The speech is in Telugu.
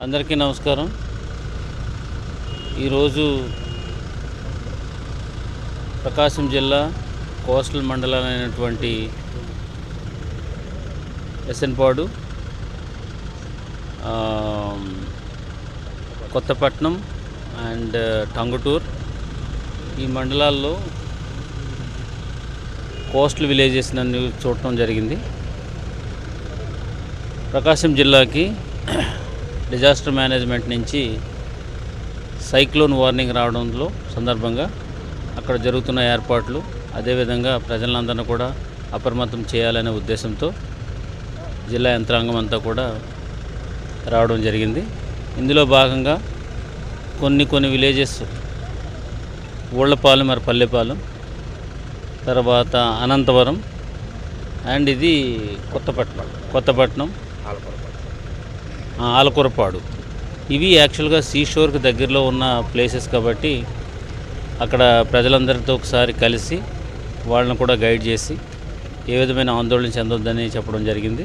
అందరికీ నమస్కారం. ఈరోజు ప్రకాశం జిల్లా కోస్టల్ మండలమైనటువంటి ఎస్ఎన్పాడు, కొత్తపట్నం అండ్ టంగుటూర్ ఈ మండలాల్లో కోస్టల్ విలేజెస్ నన్ను చూడటం జరిగింది. ప్రకాశం జిల్లాకి డిజాస్టర్ మేనేజ్మెంట్ నుంచి సైక్లోన్ వార్నింగ్ రావడంలో సందర్భంగా అక్కడ జరుగుతున్న ఏర్పాట్లు, అదేవిధంగా ప్రజలందరినీ కూడా అప్రమత్తం చేయాలనే ఉద్దేశంతో జిల్లా యంత్రాంగం అంతా కూడా రావడం జరిగింది. ఇందులో భాగంగా కొన్ని విలేజెస్ ఊళ్ళపాలెం మరి పల్లెపాలెం, తర్వాత అనంతవరం అండ్ ఇది కొత్తపట్నం ఆలకూరపాడు, ఇవి యాక్చువల్గా సీషోర్కి దగ్గరలో ఉన్న ప్లేసెస్ కాబట్టి అక్కడ ప్రజలందరితో ఒకసారి కలిసి వాళ్ళని కూడా గైడ్ చేసి ఏ విధమైన ఆందోళన చెందొద్దని చెప్పడం జరిగింది.